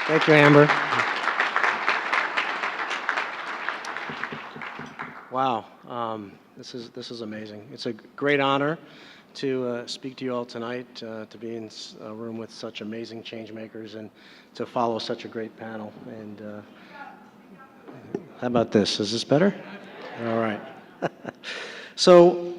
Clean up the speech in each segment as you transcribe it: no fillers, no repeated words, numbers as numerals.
Thank you, Amber. Wow, this is amazing. It's a great honor to speak to you all tonight, to be in a room with such amazing change makers, and to follow such a great panel. And how about this? Is this better? All right. So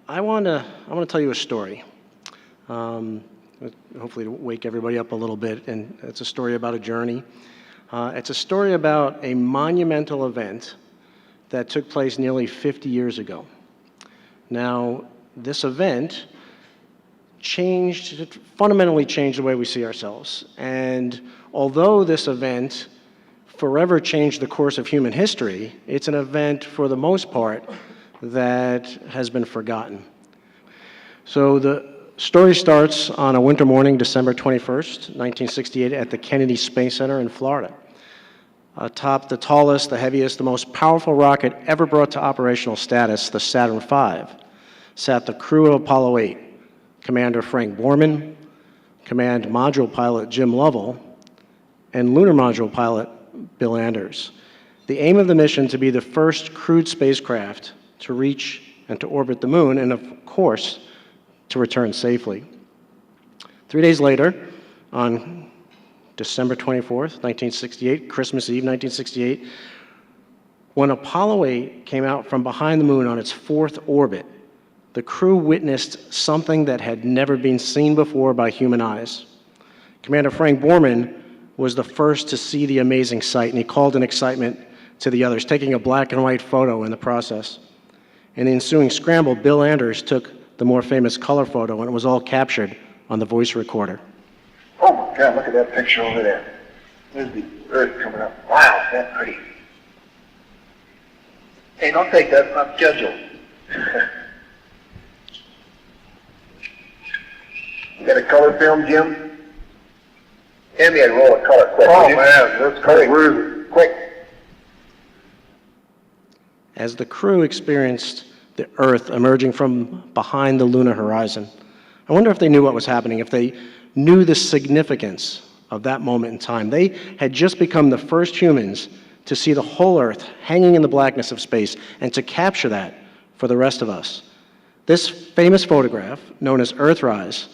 I want to tell you a story. Hopefully to wake everybody up a little bit, and it's a story about a journey. It's a story about a monumental event that took place nearly 50 years ago. Now, this event fundamentally changed the way we see ourselves. And although this event forever changed the course of human history, it's an event, for the most part, that has been forgotten. So the story starts on a winter morning, December 21st, 1968, at the Kennedy Space Center in Florida. Atop the tallest, the heaviest, the most powerful rocket ever brought to operational status, the Saturn V, sat the crew of Apollo 8, Commander Frank Borman, Command Module Pilot Jim Lovell, and Lunar Module Pilot Bill Anders. The aim of the mission to be the first crewed spacecraft to reach and to orbit the moon, and of course, to return safely. 3 days later, on December 24th, 1968, Christmas Eve, 1968, when Apollo 8 came out from behind the moon on its fourth orbit, the crew witnessed something that had never been seen before by human eyes. Commander Frank Borman was the first to see the amazing sight, and he called in excitement to the others, taking a black and white photo in the process. In the ensuing scramble, Bill Anders took the more famous color photo, and it was all captured on the voice recorder. Oh my God, look at that picture over there. There's the Earth coming up. Wow, that's pretty. Hey, don't take that, it's not scheduled. You got a color film, Jim? Hand me a roll of color, quick. Oh man, that's color. Quick. As the crew experienced the Earth emerging from behind the lunar horizon, I wonder if they knew what was happening, if they knew the significance of that moment in time. They had just become the first humans to see the whole Earth hanging in the blackness of space and to capture that for the rest of us. This famous photograph, known as Earthrise,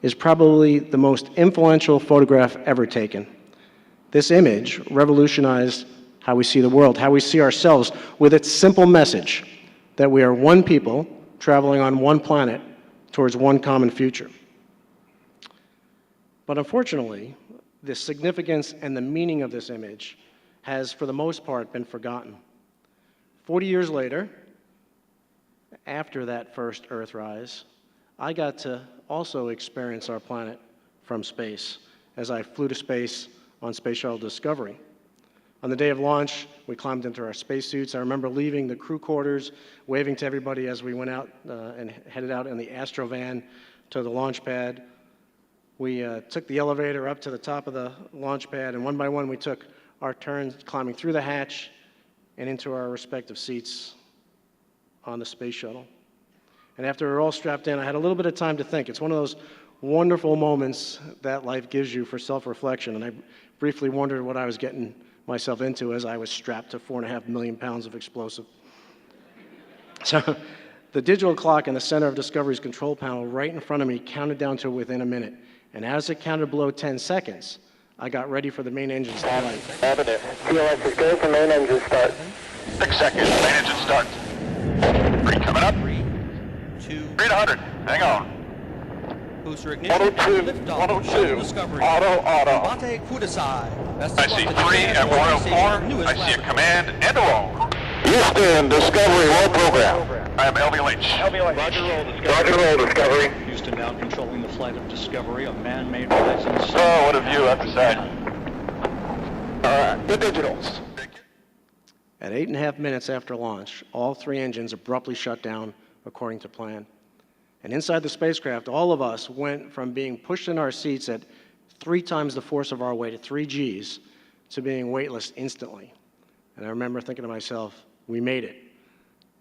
is probably the most influential photograph ever taken. This image revolutionized how we see the world, how we see ourselves, with its simple message that we are one people traveling on one planet towards one common future. But unfortunately, the significance and the meaning of this image has, for the most part, been forgotten. 40 years later, after that first Earthrise, I got to also experience our planet from space as I flew to space on Space Shuttle Discovery. On the day of launch, we climbed into our spacesuits. I remember leaving the crew quarters, waving to everybody as we went out and headed out in the Astrovan to the launch pad. We took the elevator up to the top of the launch pad, and one by one we took our turns climbing through the hatch and into our respective seats on the space shuttle. And after we were all strapped in, I had a little bit of time to think. It's one of those wonderful moments that life gives you for self-reflection, and I briefly wondered what I was getting myself into as I was strapped to 4.5 million pounds of explosive. So the digital clock in the center of Discovery's control panel right in front of me counted down to within a minute. And as it counted below 10 seconds, I got ready for the main engines to light. Avenue. TLS is go for main engine start. 6 seconds, main engine start. 3 coming up. 3, 2, 3 to 100. Hang on. booster ignition. 102, Liftoff. 102. Discovery. Auto. Mate Kudasai. That's I see 3 at 104. I see a command and a roll. Houston, Discovery, roll program. I am LV Lynch. Roger, roll, Discovery. Roger, roll, Discovery. Houston now controlling the flight of Discovery, a man-made presence. Oh, what a view up the side. All right, the digitals. At 8.5 minutes after launch, all 3 engines abruptly shut down according to plan. And inside the spacecraft, all of us went from being pushed in our seats at 3 times the force of our weight, at 3 Gs, to being weightless instantly. And I remember thinking to myself, we made it.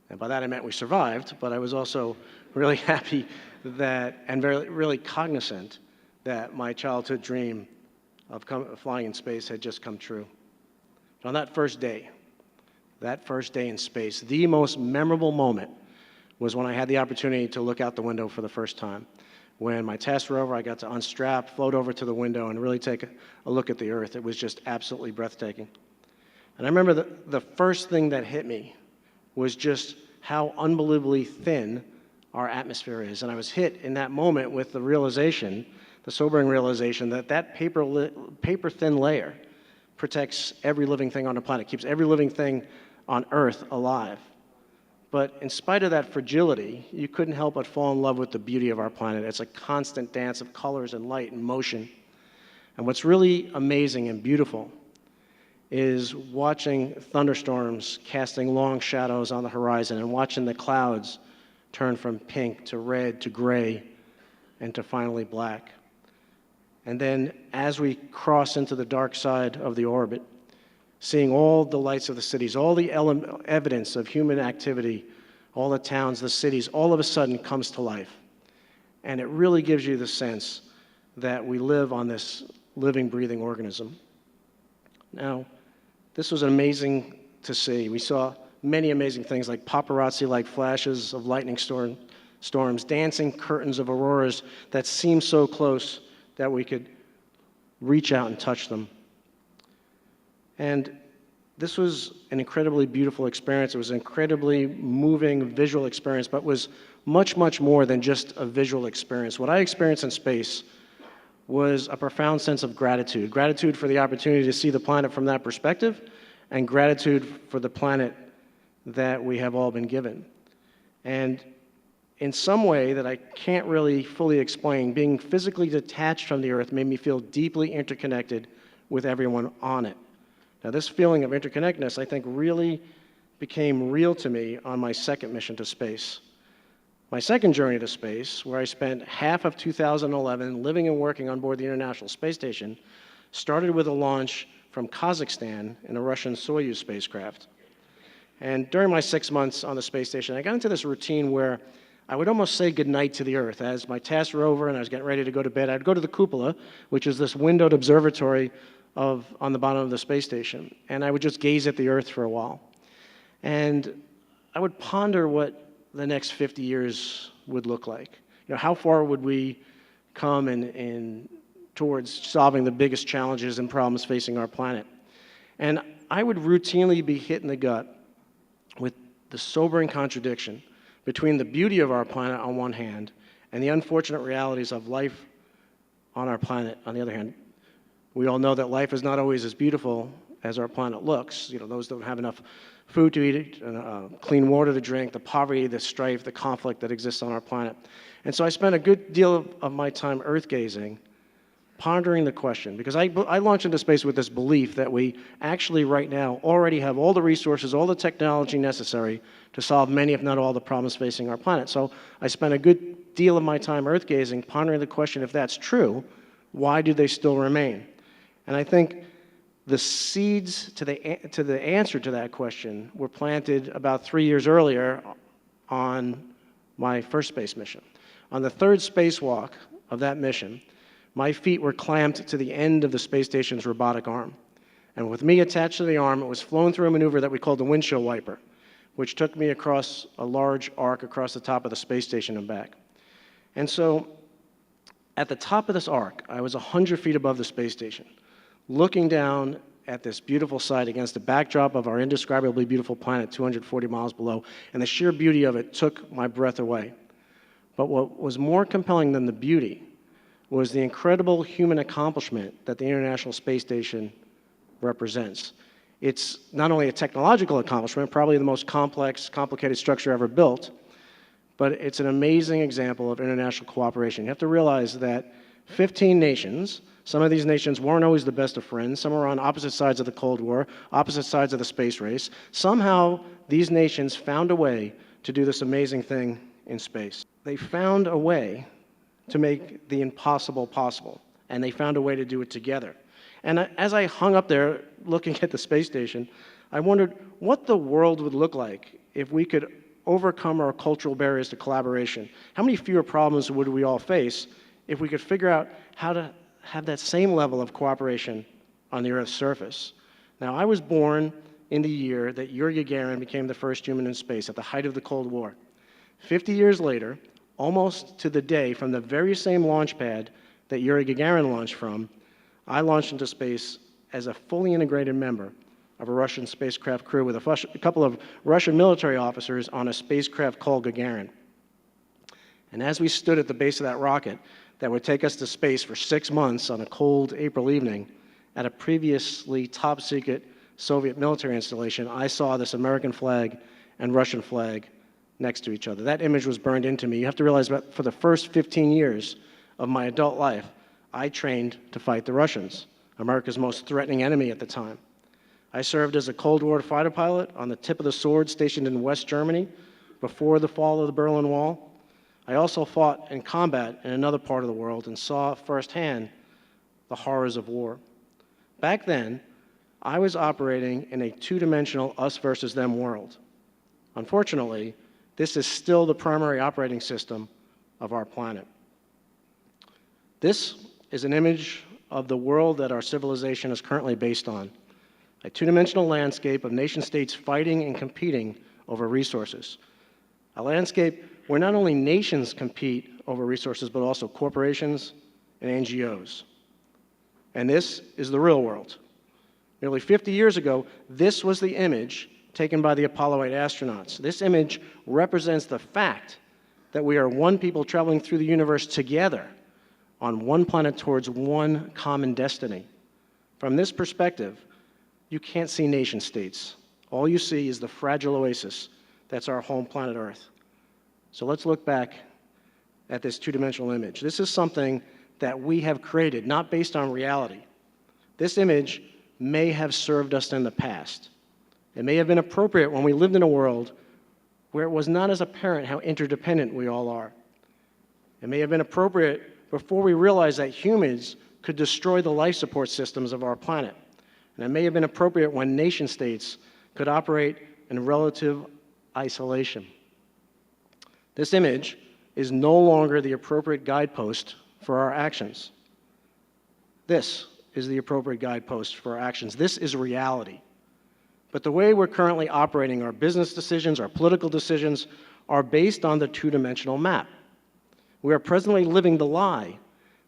And by that I meant we survived, but I was also really happy that, and really cognizant that my childhood dream of flying in space had just come true. On that first day in space, the most memorable moment was when I had the opportunity to look out the window for the first time. When my TASS rover, I got to unstrap, float over to the window, and really take a look at the Earth. It was just absolutely breathtaking. And I remember the first thing that hit me was just how unbelievably thin our atmosphere is. And I was hit in that moment with the realization, the sobering realization, that paper-thin layer protects every living thing on the planet, keeps every living thing on Earth alive. But in spite of that fragility, you couldn't help but fall in love with the beauty of our planet. It's a constant dance of colors and light and motion. And what's really amazing and beautiful is watching thunderstorms casting long shadows on the horizon and watching the clouds turn from pink to red to gray and to finally black. And then as we cross into the dark side of the orbit, seeing all the lights of the cities, all the evidence of human activity, all the towns, the cities, all of a sudden comes to life. And it really gives you the sense that we live on this living, breathing organism. Now, this was amazing to see. We saw many amazing things like paparazzi-like flashes of lightning storms, dancing curtains of auroras that seemed so close that we could reach out and touch them. And this was an incredibly beautiful experience. It was an incredibly moving visual experience, but was much, much more than just a visual experience. What I experienced in space was a profound sense of gratitude. Gratitude for the opportunity to see the planet from that perspective, and gratitude for the planet that we have all been given. And in some way that I can't really fully explain, being physically detached from the Earth made me feel deeply interconnected with everyone on it. Now, this feeling of interconnectedness, I think, really became real to me on my second mission to space. My second journey to space, where I spent half of 2011 living and working on board the International Space Station, started with a launch from Kazakhstan in a Russian Soyuz spacecraft. And during my 6 months on the space station, I got into this routine where I would almost say goodnight to the Earth. As my TASS rover and I was getting ready to go to bed, I'd go to the cupola, which is this windowed observatory on the bottom of the space station, and I would just gaze at the Earth for a while. And I would ponder what the next 50 years would look like. You know, how far would we come towards solving the biggest challenges and problems facing our planet? And I would routinely be hit in the gut with the sobering contradiction between the beauty of our planet on one hand and the unfortunate realities of life on our planet on the other hand. We all know that life is not always as beautiful as our planet looks. You know, those don't have enough food to eat, clean water to drink, the poverty, the strife, the conflict that exists on our planet. And so I spent a good deal of my time Earth gazing, pondering the question, because I launched into space with this belief that we actually right now already have all the resources, all the technology necessary to solve many, if not all, the problems facing our planet. So I spent a good deal of my time Earth gazing, pondering the question, if that's true, why do they still remain? And I think the seeds to the answer to that question were planted about 3 years earlier on my first space mission. On the third spacewalk of that mission, my feet were clamped to the end of the space station's robotic arm. And with me attached to the arm, it was flown through a maneuver that we called the windshield wiper, which took me across a large arc across the top of the space station and back. And so at the top of this arc, I was 100 feet above the space station, looking down at this beautiful sight against the backdrop of our indescribably beautiful planet 240 miles below, and the sheer beauty of it took my breath away. But what was more compelling than the beauty was the incredible human accomplishment that the International Space Station represents. It's not only a technological accomplishment, probably the most complex, complicated structure ever built, but it's an amazing example of international cooperation. You have to realize that 15 nations, some of these nations weren't always the best of friends. Some were on opposite sides of the Cold War, opposite sides of the space race. Somehow, these nations found a way to do this amazing thing in space. They found a way to make the impossible possible, and they found a way to do it together. And as I hung up there looking at the space station, I wondered what the world would look like if we could overcome our cultural barriers to collaboration. How many fewer problems would we all face if we could figure out how have that same level of cooperation on the Earth's surface. Now, I was born in the year that Yuri Gagarin became the first human in space, at the height of the Cold War. 50 years later, almost to the day, from the very same launch pad that Yuri Gagarin launched from, I launched into space as a fully integrated member of a Russian spacecraft crew with a couple of Russian military officers on a spacecraft called Gagarin. And as we stood at the base of that rocket that would take us to space for 6 months on a cold April evening at a previously top-secret Soviet military installation, I saw this American flag and Russian flag next to each other. That image was burned into me. You have to realize that for the first 15 years of my adult life, I trained to fight the Russians, America's most threatening enemy at the time. I served as a Cold War fighter pilot on the tip of the sword stationed in West Germany before the fall of the Berlin Wall. I also fought in combat in another part of the world and saw firsthand the horrors of war. Back then, I was operating in a two-dimensional us versus them world. Unfortunately, this is still the primary operating system of our planet. This is an image of the world that our civilization is currently based on, a two-dimensional landscape of nation-states fighting and competing over resources. A landscape where not only nations compete over resources, but also corporations and NGOs. And this is the real world. Nearly 50 years ago, this was the image taken by the Apollo 8 astronauts. This image represents the fact that we are one people traveling through the universe together on one planet towards one common destiny. From this perspective, you can't see nation states. All you see is the fragile oasis that's our home planet Earth. So let's look back at this two-dimensional image. This is something that we have created, not based on reality. This image may have served us in the past. It may have been appropriate when we lived in a world where it was not as apparent how interdependent we all are. It may have been appropriate before we realized that humans could destroy the life support systems of our planet. And it may have been appropriate when nation states could operate in relative isolation. This image is no longer the appropriate guidepost for our actions. This is the appropriate guidepost for our actions. This is reality. But the way we're currently operating, our business decisions, our political decisions, are based on the two-dimensional map. We are presently living the lie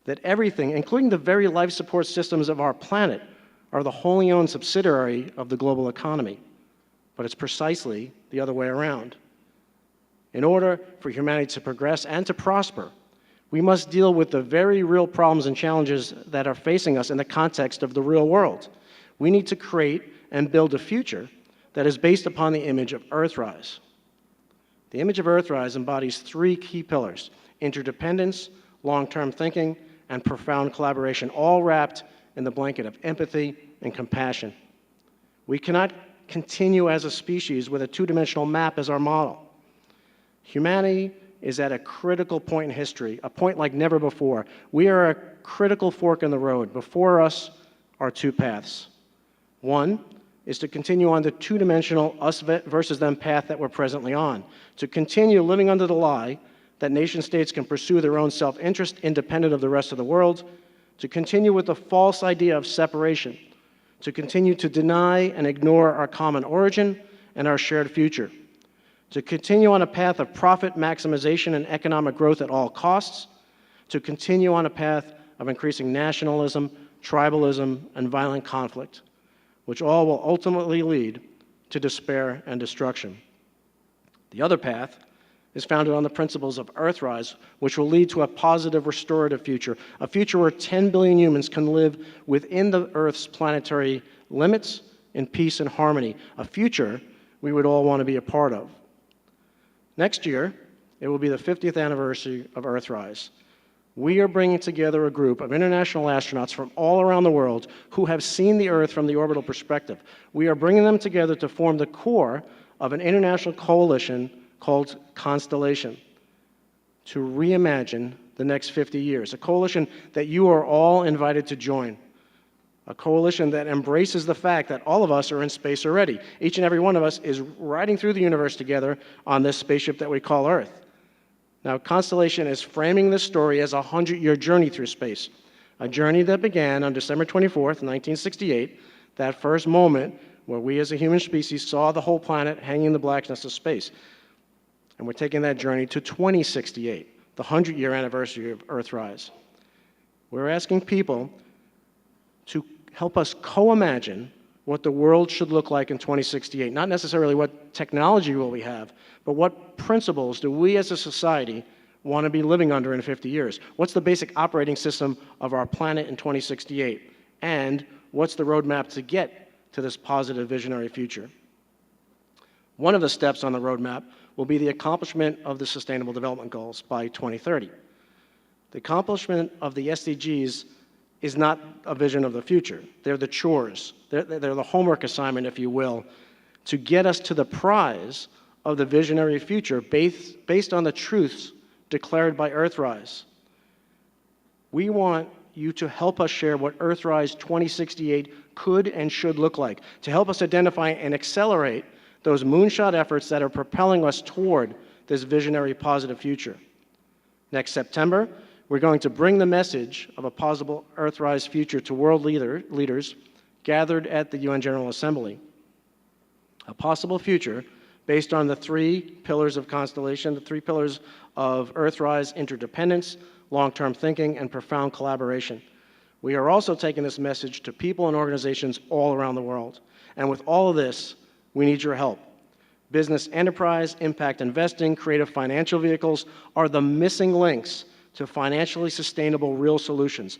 that everything, including the very life support systems of our planet, are the wholly owned subsidiary of the global economy. But it's precisely the other way around. In order for humanity to progress and to prosper, we must deal with the very real problems and challenges that are facing us in the context of the real world. We need to create and build a future that is based upon the image of Earthrise. The image of Earthrise embodies three key pillars: interdependence, long-term thinking, and profound collaboration, all wrapped in the blanket of empathy and compassion. We cannot continue as a species with a two-dimensional map as our model. Humanity is at a critical point in history, a point like never before. We are a critical fork in the road. Before us are two paths. One is to continue on the two-dimensional us versus them path that we're presently on, to continue living under the lie that nation-states can pursue their own self-interest independent of the rest of the world, to continue with the false idea of separation, to continue to deny and ignore our common origin and our shared future, to continue on a path of profit maximization and economic growth at all costs, to continue on a path of increasing nationalism, tribalism, and violent conflict, which all will ultimately lead to despair and destruction. The other path is founded on the principles of Earthrise, which will lead to a positive restorative future, a future where 10 billion humans can live within the Earth's planetary limits in peace and harmony, a future we would all want to be a part of. Next year, it will be the 50th anniversary of Earthrise. We are bringing together a group of international astronauts from all around the world who have seen the Earth from the orbital perspective. We are bringing them together to form the core of an international coalition called Constellation, to reimagine the next 50 years, a coalition that you are all invited to join, a coalition that embraces the fact that all of us are in space already. Each and every one of us is riding through the universe together on this spaceship that we call Earth. Now, Constellation is framing this story as a 100-year journey through space, A journey that began on December 24th, 1968, that first moment where we as a human species saw the whole planet hanging in the blackness of space. And we're taking that journey to 2068, the 100-year anniversary of Earthrise. We're asking people to help us co-imagine what the world should look like in 2068. Not necessarily what technology will we have, but what principles do we as a society want to be living under in 50 years? What's the basic operating system of our planet in 2068? And what's the roadmap to get to this positive visionary future? One of the steps on the roadmap will be the accomplishment of the Sustainable Development Goals by 2030. The accomplishment of the SDGs is not a vision of the future. They're the chores. They're the homework assignment, if you will, to get us to the prize of the visionary future based on the truths declared by Earthrise. We want you to help us share what Earthrise 2068 could and should look like, to help us identify and accelerate those moonshot efforts that are propelling us toward this visionary positive future. Next September, we're going to bring the message of a possible Earthrise future to world leaders gathered at the UN General Assembly. A possible future based on the 3 pillars of Constellation, the 3 pillars of Earthrise: interdependence, long-term thinking, and profound collaboration. We are also taking this message to people and organizations all around the world. And with all of this, we need your help. Business enterprise, impact investing, creative financial vehicles are the missing links to financially sustainable real solutions.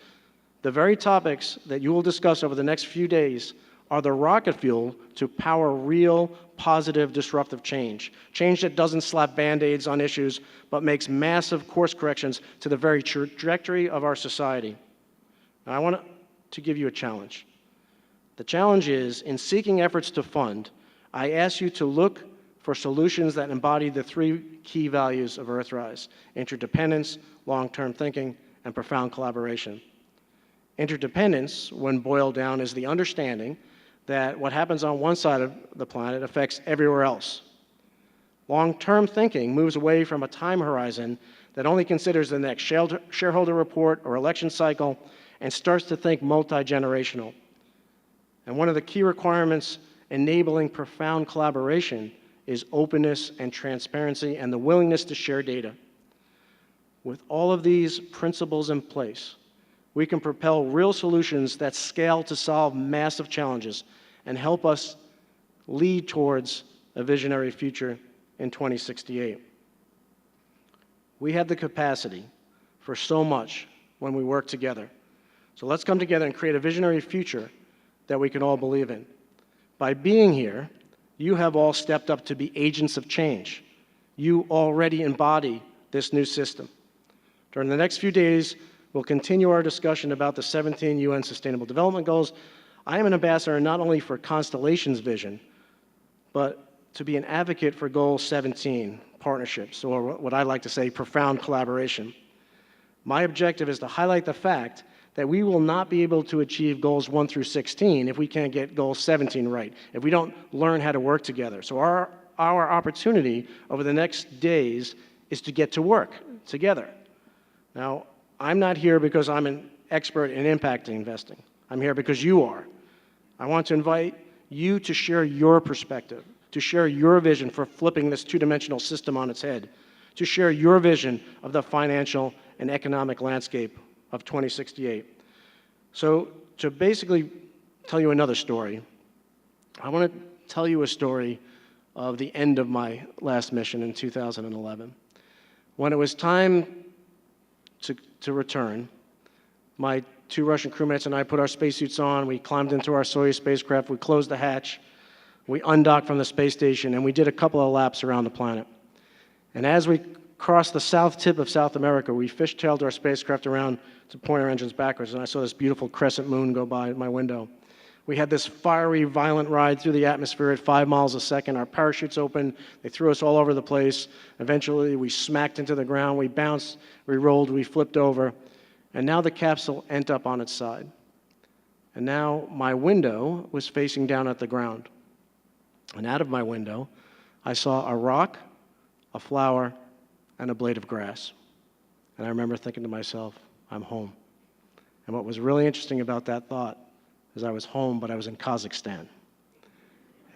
The very topics that you will discuss over the next few days are the rocket fuel to power real, positive, disruptive change. Change that doesn't slap Band-Aids on issues, but makes massive course corrections to the very trajectory of our society. Now, I want to give you a challenge. The challenge is, in seeking efforts to fund, I ask you to look for solutions that embody the 3 key values of Earthrise: interdependence, long-term thinking, and profound collaboration. Interdependence, when boiled down, is the understanding that what happens on one side of the planet affects everywhere else. Long-term thinking moves away from a time horizon that only considers the next shareholder report or election cycle and starts to think multi-generational. And one of the key requirements enabling profound collaboration is openness and transparency and the willingness to share data. With all of these principles in place, we can propel real solutions that scale to solve massive challenges and help us lead towards a visionary future in 2068. We have the capacity for so much when we work together. So let's come together and create a visionary future that we can all believe in. By being here, you have all stepped up to be agents of change. You already embody this new system. During the next few days, we'll continue our discussion about the 17 UN Sustainable Development Goals. I am an ambassador not only for Constellation's vision, but to be an advocate for Goal 17, partnerships, or what I like to say, profound collaboration. My objective is to highlight the fact that we will not be able to achieve goals 1 through 16 if we can't get goal 17 right, if we don't learn how to work together. So our opportunity over the next days is to get to work together. Now, I'm not here because I'm an expert in impact investing. I'm here because you are. I want to invite you to share your perspective, to share your vision for flipping this two-dimensional system on its head, to share your vision of the financial and economic landscape of 2068. So to basically tell you another story, I want to tell you a story of the end of my last mission in 2011. When it was time to return, my 2 Russian crewmates and I put our spacesuits on, we climbed into our Soyuz spacecraft, we closed the hatch, we undocked from the space station, and we did a couple of laps around the planet. And as we crossed the south tip of South America, we fishtailed our spacecraft around to point our engines backwards, and I saw this beautiful crescent moon go by my window. We had this fiery, violent ride through the atmosphere at 5 miles a second. Our parachutes opened. They threw us all over the place. Eventually, we smacked into the ground. We bounced, we rolled, we flipped over. And now the capsule ended up on its side. And now my window was facing down at the ground. And out of my window, I saw a rock, a flower, and a blade of grass. And I remember thinking to myself, I'm home. And what was really interesting about that thought is I was home, but I was in Kazakhstan.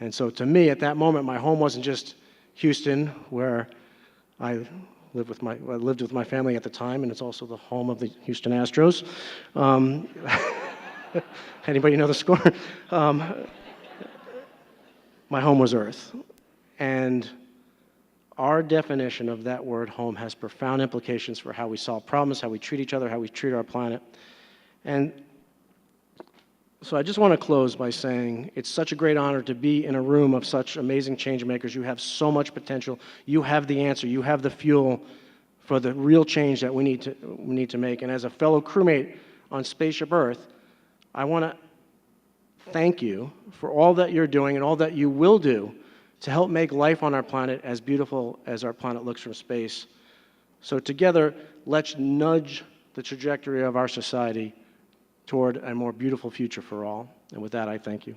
And so to me, at that moment, my home wasn't just Houston, where I lived with my family at the time, and it's also the home of the Houston Astros. Anybody know the score? My home was Earth. And our definition of that word home has profound implications for how we solve problems, how we treat each other, how we treat our planet. And so I just want to close by saying it's such a great honor to be in a room of such amazing change makers. You have so much potential. You have the answer. You have the fuel for the real change that we need to make. And as a fellow crewmate on Spaceship Earth, I want to thank you for all that you're doing and all that you will do to help make life on our planet as beautiful as our planet looks from space. So together, let's nudge the trajectory of our society toward a more beautiful future for all. And with that, I thank you.